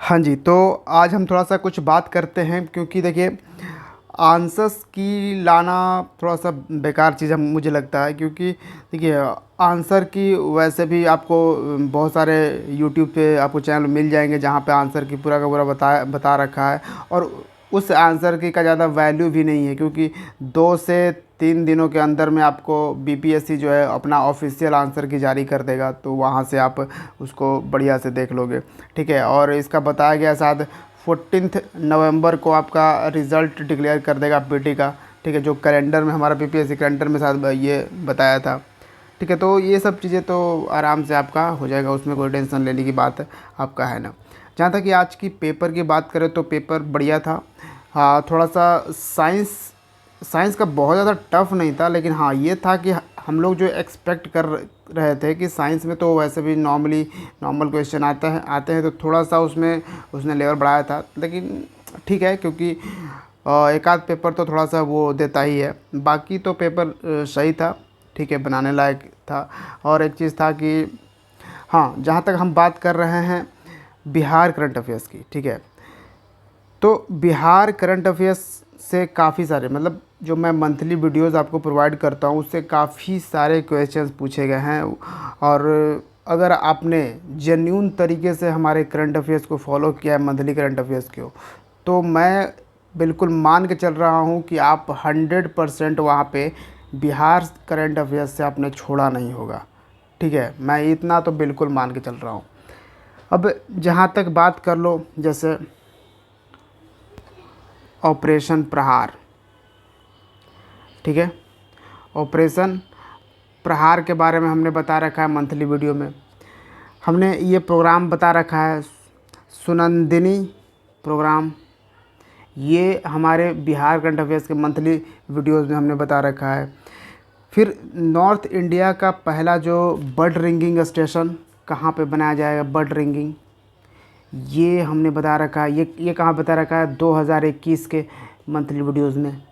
हाँ जी, तो आज हम थोड़ा-सा कुछ बात करते हैं क्योंकि देखिए आंसर्स की लाना थोड़ा-सा बेकार चीज़ है मुझे लगता है क्योंकि देखिए आंसर की वैसे भी आपको बहुत सारे यूट्यूब पे आपको चैनल मिल जाएँगे जहाँ पे आंसर की पूरा का पूरा बता रखा है और उस आंसर की का ज़्यादा वैल्यू भी नहीं है क्योंकि 2 से 3 दिनों के अंदर में आपको बीपीएससी जो है अपना ऑफ़िशियल आंसर की जारी कर देगा, तो वहाँ से आप उसको बढ़िया से देख लोगे, ठीक है। और इसका बताया गया शायद 14 नवंबर को आपका रिज़ल्ट डिक्लेयर कर देगा पीटी का, ठीक है, जो कैलेंडर में हमारा बीपीएससी कैलेंडर में शायद ये बताया था, ठीक है। तो ये सब चीज़ें तो आराम से आपका हो जाएगा, उसमें कोई टेंशन लेने की बात आपका है ना। जहाँ तक कि आज की पेपर की बात करें तो पेपर बढ़िया था। हाँ, थोड़ा-सा साइंस साइंस का बहुत ज़्यादा टफ़ नहीं था, लेकिन हाँ, ये था कि हम लोग जो एक्सपेक्ट कर रहे थे कि साइंस में तो वैसे भी नॉर्मल क्वेश्चन आते हैं तो थोड़ा-सा उसमें उसने लेवल बढ़ाया था। लेकिन ठीक है क्योंकि एक आध पेपर तो थोड़ा-सा वो देता ही है। बाकी तो पेपर सही था, ठीक है, बनाने लायक था। और एक चीज़ था कि हाँ, जहाँ तक हम बात कर रहे हैं बिहार करंट अफ़ेयर्स की, ठीक है। तो बिहार करंट अफ़ेयर्स से काफ़ी सारे मतलब जो मैं मंथली वीडियोज़ आपको प्रोवाइड करता हूँ उससे काफ़ी सारे क्वेश्चंस पूछे गए हैं। और अगर आपने जेन्युइन तरीके से हमारे करंट अफ़ेयर्स को फॉलो किया है, मंथली करंट अफ़ेयर्स को, तो मैं बिल्कुल मान के चल रहा हूँ कि आप 100% वहाँ पे बिहार करंट अफ़ेयर्स से आपने छोड़ा नहीं होगा, ठीक है। मैं इतना तो बिल्कुल मान के चल रहा हूँ। अब जहाँ तक बात कर लो जैसे ऑपरेशन प्रहार, ठीक है, ऑपरेशन प्रहार के बारे में हमने बता रखा है मंथली वीडियो में। हमने ये प्रोग्राम बता रखा है सुनंदिनी प्रोग्राम, ये हमारे बिहार करंट अफेयर्स के मंथली वीडियोज़ में हमने बता रखा है। फिर नॉर्थ इंडिया का पहला जो बर्ड रिंगिंग स्टेशन कहाँ पे बनाया जाएगा, बर्ड रिंगिंग, ये हमने बता रखा है। ये कहाँ बता रखा है, 2021 के मंथली वीडियोज़ में,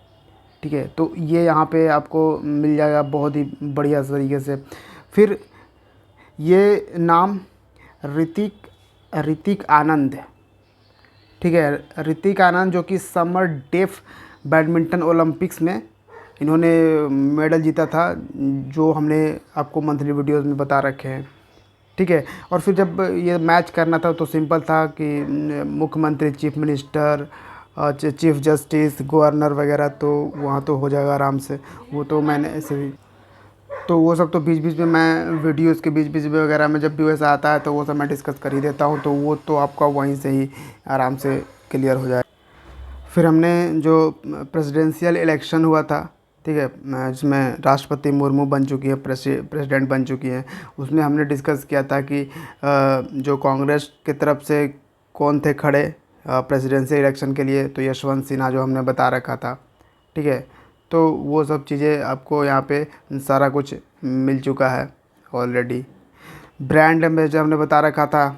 ठीक है। तो ये यहाँ पे आपको मिल जाएगा बहुत ही बढ़िया तरीके से। फिर ये नाम ऋतिक ऋतिक आनंद, ठीक है, ऋतिक आनंद जो कि समर डेफ बैडमिंटन ओलंपिक्स में इन्होंने मेडल जीता था, जो हमने आपको मंथली वीडियोज़ में बता रखे हैं, ठीक है। और फिर जब ये मैच करना था तो सिंपल था कि मुख्यमंत्री, chief minister, chief justice, governor वगैरह, तो वहाँ तो हो जाएगा आराम से। वो तो मैंने ऐसे भी तो वो सब तो बीच बीच में मैं वीडियोज़ के बीच बीच में वगैरह में जब भी वैसा आता है तो वो सब मैं डिस्कस कर ही देता हूँ, तो वो तो आपका वहीं से ही आराम से क्लियर हो जाए। फिर हमने जो प्रेसिडेंशियल इलेक्शन हुआ था, ठीक है, जिसमें राष्ट्रपति मुर्मू बन चुकी है, प्रेसिडेंट बन चुकी हैं, उसमें हमने डिस्कस किया था कि जो कांग्रेस की तरफ से कौन थे खड़े प्रेसिडेंशियल इलेक्शन के लिए, तो यशवंत सिन्हा जो हमने बता रखा था, ठीक है। तो वो सब चीज़ें आपको यहाँ पे सारा कुछ मिल चुका है ऑलरेडी। ब्रांड एम्बेसडर हमने बता रखा था,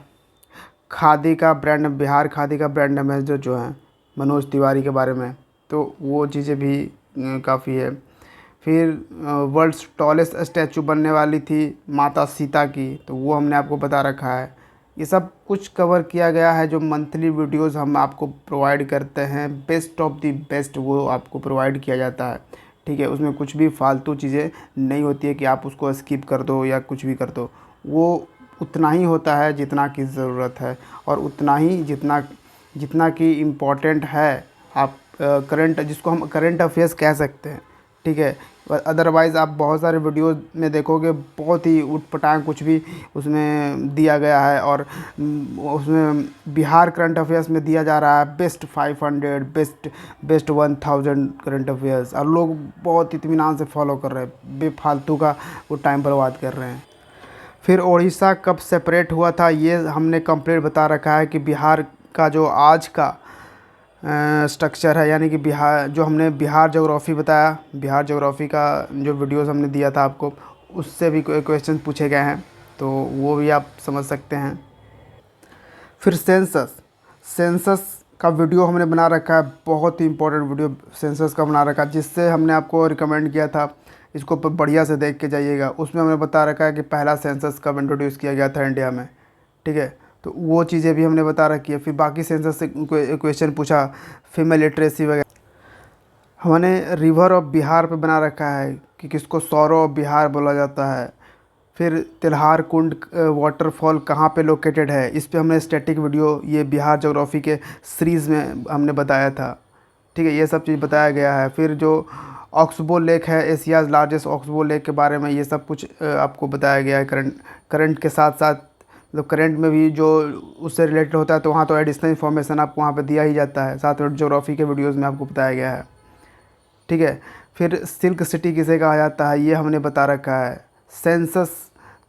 खादी का ब्रांड, बिहार खादी का ब्रांड एम्बेसडर जो हैं मनोज तिवारी के बारे में, तो वो चीज़ें भी काफ़ी है। फिर वर्ल्ड्स टॉलेस्ट स्टैचू बनने वाली थी माता सीता की, तो वो हमने आपको बता रखा है। ये सब कुछ कवर किया गया है, जो मंथली वीडियोस हम आपको प्रोवाइड करते हैं, बेस्ट ऑफ द बेस्ट वो आपको प्रोवाइड किया जाता है, ठीक है। उसमें कुछ भी फालतू चीज़ें नहीं होती है कि आप उसको स्किप कर दो या कुछ भी कर दो। वो उतना ही होता है जितना की ज़रूरत है, और उतना ही जितना जितना कि इम्पोर्टेंट है। आप करंट, जिसको हम करंट अफेयर्स कह सकते हैं, ठीक है। अदरवाइज़ आप बहुत सारे वीडियो में देखोगे बहुत ही उटपटांग कुछ भी उसमें दिया गया है, और उसमें बिहार करंट अफेयर्स में दिया जा रहा है बेस्ट 500, बेस्ट 1000 करंट अफेयर्स, और लोग बहुत इत्मीनान से फॉलो कर रहे हैं, बेफालतू का वो टाइम बर्बाद कर रहे हैं। फिर उड़ीसा कब सेपरेट हुआ था, ये हमने कंप्लीट बता रखा है कि बिहार का जो आज का स्ट्रक्चर है, यानी कि बिहार, जो हमने बिहार ज्योग्राफी बताया, बिहार ज्योग्राफी का जो वीडियोस हमने दिया था आपको, उससे भी क्वेश्चन पूछे गए हैं, तो वो भी आप समझ सकते हैं। फिर सेंसस का वीडियो हमने बना रखा है, बहुत ही इंपॉर्टेंट वीडियो सेंसस का बना रखा है, जिससे हमने आपको रिकमेंड किया था इसको बढ़िया से देख के जाइएगा। उसमें हमने बता रखा है कि पहला सेंसस कब इंट्रोड्यूस किया गया था इंडिया में, ठीक है। तो वो चीज़ें भी हमने बता रखी है। फिर बाकी सेंसस से क्वेश्चन पूछा, फीमेल लिटरेसी वगैरह। हमने रिवर ऑफ बिहार पे बना रखा है कि किसको सौरो ऑफ बिहार बोला जाता है। फिर तिल्हार कुंड वाटरफॉल कहाँ पे लोकेटेड है, इस पे हमने स्टैटिक वीडियो ये बिहार ज्योग्राफी के सीरीज़ में हमने बताया था। ठीक है, ये सब चीज़ बताया गया है। फिर जो ऑक्सबो लेक है, एशियाज़ लार्जेस्ट ऑक्सबो लेक के बारे में ये सब कुछ आपको बताया गया है। करंट के साथ साथ मतलब करंट में भी जो उससे रिलेटेड होता है, तो वहाँ तो एडिशनल इन्फॉर्मेशन आपको वहाँ पे दिया ही जाता है, साथ में ज्योग्राफी के वीडियोज़ में आपको बताया गया है। ठीक है, फिर सिल्क सिटी किसे कहा जाता है ये हमने बता रखा है। सेंसस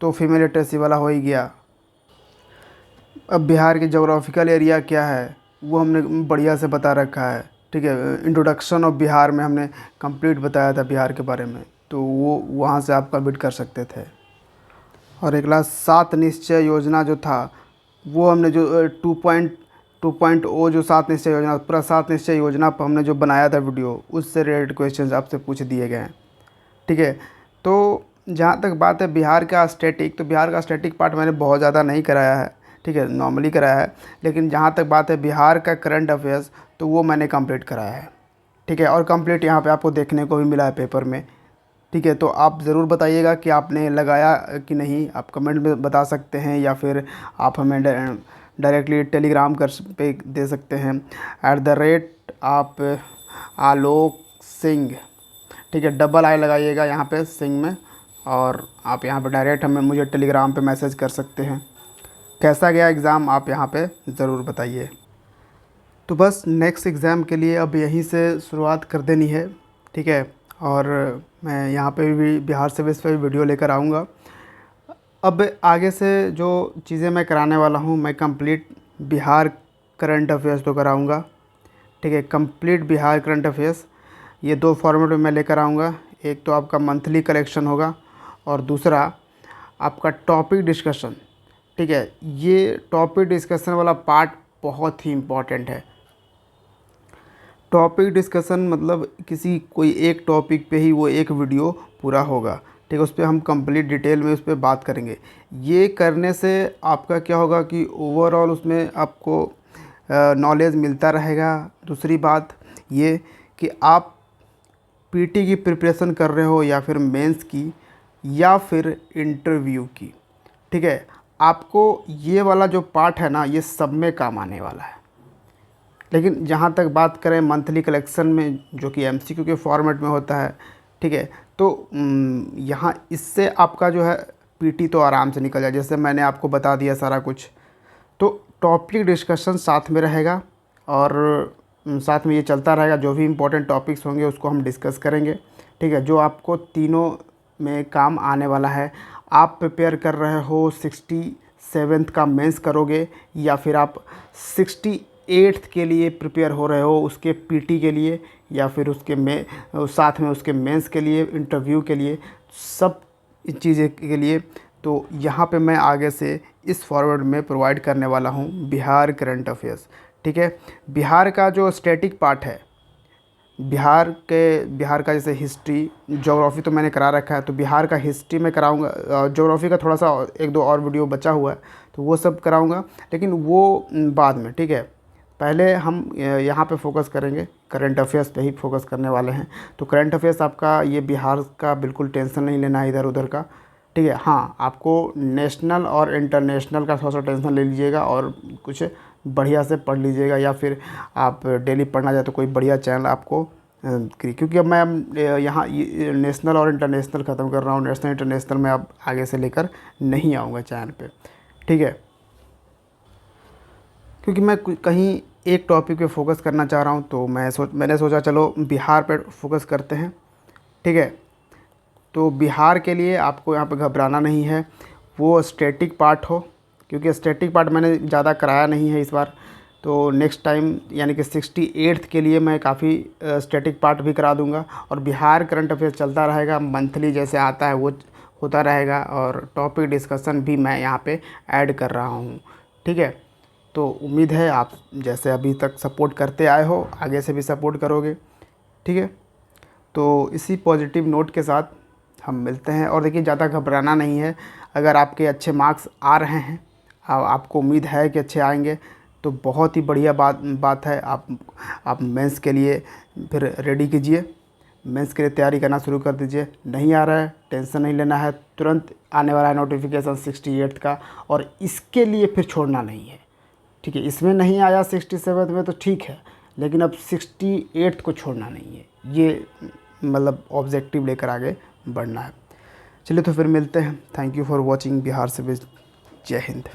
तो फीमेल लिटरेसी वाला हो ही गया। अब बिहार की जोग्राफिकल एरिया क्या है वो हमने बढ़िया से बता रखा है। ठीक है, इंट्रोडक्शन ऑफ बिहार में हमने कंप्लीट बताया था बिहार के बारे में, तो वो वहाँ से आप कंप्लीट कर सकते थे। और एक लास्ट 7 निश्चय योजना जो था वो हमने जो 2.2.0 जो 7 निश्चय योजना, पूरा 7 निश्चय योजना पर हमने जो बनाया था वीडियो, उससे रिलेटेड क्वेश्चंस आपसे पूछ दिए गए हैं। ठीक है, तो जहाँ तक बात है बिहार का स्टैटिक, तो बिहार का स्टैटिक पार्ट मैंने बहुत ज़्यादा नहीं कराया है। ठीक है, नॉर्मली कराया है। लेकिन जहाँ तक बात है बिहार का करंट अफेयर्स, तो वो मैंने कंप्लीट कराया है। ठीक है, और कंप्लीट यहाँ पे आपको देखने को भी मिला है पेपर में। ठीक है, तो आप ज़रूर बताइएगा कि आपने लगाया कि नहीं। आप कमेंट में बता सकते हैं या फिर आप हमें डायरेक्टली टेलीग्राम कर पे दे सकते हैं @आप आलोक सिंह। ठीक है, डबल आई लगाइएगा यहाँ पे सिंह में, और आप यहाँ पे डायरेक्ट हमें मुझे टेलीग्राम पे मैसेज कर सकते हैं। कैसा गया एग्ज़ाम आप यहाँ पे ज़रूर बताइए। तो बस नेक्स्ट एग्ज़ाम के लिए अब यहीं से शुरुआत कर देनी है। ठीक है, और मैं यहाँ पे भी बिहार सिविल्स पे भी वीडियो लेकर आऊँगा। अब आगे से जो चीज़ें मैं कराने वाला हूँ, मैं कंप्लीट बिहार करंट अफेयर्स तो कराऊँगा। ठीक है, कंप्लीट बिहार करंट अफेयर्स ये 2 फॉर्मेट में मैं लेकर आऊँगा। एक तो आपका मंथली कलेक्शन होगा और दूसरा आपका टॉपिक डिस्कशन। ठीक है, ये टॉपिक डिस्कशन वाला पार्ट बहुत ही इम्पॉर्टेंट है। टॉपिक डिस्कशन मतलब किसी कोई एक टॉपिक पे ही वो एक वीडियो पूरा होगा। ठीक है, उस पर हम कंप्लीट डिटेल में उस पर बात करेंगे। ये करने से आपका क्या होगा कि ओवरऑल उसमें आपको नॉलेज मिलता रहेगा। दूसरी बात ये कि आप पीटी की प्रिपरेशन कर रहे हो या फिर मेंस की या फिर इंटरव्यू की, ठीक है, आपको ये वाला जो पार्ट है ना, ये सब में काम आने वाला है। लेकिन जहाँ तक बात करें मंथली कलेक्शन में, जो कि एमसीक्यू के फॉर्मेट में होता है, ठीक है, तो यहाँ इससे आपका जो है पीटी तो आराम से निकल जाए, जैसे मैंने आपको बता दिया सारा कुछ। तो टॉपिक डिस्कशन साथ में रहेगा और साथ में ये चलता रहेगा। जो भी इम्पोर्टेंट टॉपिक्स होंगे उसको हम डिस्कस करेंगे। ठीक है, जो आपको तीनों में काम आने वाला है। आप प्रिपेयर कर रहे हो 67th का मेंस करोगे या फिर आप 68th के लिए प्रिपेयर हो रहे हो, उसके पीटी के लिए या फिर उसके में साथ में उसके मेंस के लिए, इंटरव्यू के लिए, सब चीज़ें के लिए। तो यहाँ पे मैं आगे से इस फॉरवर्ड में प्रोवाइड करने वाला हूँ बिहार करंट अफेयर्स। ठीक है, बिहार का जो स्टैटिक पार्ट है, बिहार का जैसे हिस्ट्री, ज्योग्राफी तो मैंने करा रखा है, तो बिहार का हिस्ट्री में कराऊंगा। ज्योग्राफी का थोड़ा सा 1-2 और वीडियो बचा हुआ है, तो वो सब कराऊंगा, लेकिन वो बाद में। ठीक है, पहले हम यहाँ पे फोकस करेंगे, करंट अफेयर्स पे ही फोकस करने वाले हैं। तो करंट अफेयर्स आपका ये बिहार का बिल्कुल टेंशन नहीं लेना है इधर उधर का। ठीक है, हाँ, आपको नेशनल और इंटरनेशनल का थोड़ा सा टेंशन ले लीजिएगा और कुछ बढ़िया से पढ़ लीजिएगा, या फिर आप डेली पढ़ना चाहे तो कोई बढ़िया चैनल आपको क्योंकि अब मैं यहाँ नेशनल और इंटरनेशनल ख़त्म कर रहा हूँ। नेशनल इंटरनेशनल में अब आगे से लेकर नहीं आऊँगा चैनल पे। ठीक है, क्योंकि मैं कहीं एक टॉपिक पे फोकस करना चाह रहा हूँ, तो मैंने सोचा चलो बिहार पे फोकस करते हैं। ठीक है, तो बिहार के लिए आपको यहाँ पे घबराना नहीं है, वो स्टैटिक पार्ट हो, क्योंकि स्टैटिक पार्ट मैंने ज़्यादा कराया नहीं है इस बार। तो नेक्स्ट टाइम यानी कि 68th के लिए मैं काफ़ी स्टैटिक पार्ट भी करा दूंगा, और बिहार करंट अफेयर्स चलता रहेगा, मंथली जैसे आता है वो होता रहेगा, और टॉपिक डिस्कशन भी मैं यहाँ पे ऐड कर रहा हूँ। ठीक है, तो उम्मीद है आप जैसे अभी तक सपोर्ट करते आए हो आगे से भी सपोर्ट करोगे। ठीक है, तो इसी पॉजिटिव नोट के साथ हम मिलते हैं। और देखिए, ज़्यादा घबराना नहीं है। अगर आपके अच्छे मार्क्स आ रहे हैं, आपको उम्मीद है कि अच्छे आएंगे तो बहुत ही बढ़िया बात है। आप मेंस के लिए फिर रेडी कीजिए, मेंस के लिए तैयारी करना शुरू कर दीजिए। नहीं आ रहा है टेंशन नहीं लेना है, तुरंत आने वाला है नोटिफिकेशन 68 का, और इसके लिए फिर छोड़ना नहीं है, ठीक है। इसमें नहीं आया 67 में तो ठीक है, लेकिन अब 68 को छोड़ना नहीं है, ये मतलब ऑब्जेक्टिव लेकर आगे बढ़ना है। चलिए तो फिर मिलते हैं। Thank you for watching Bihar service. जय हिंद।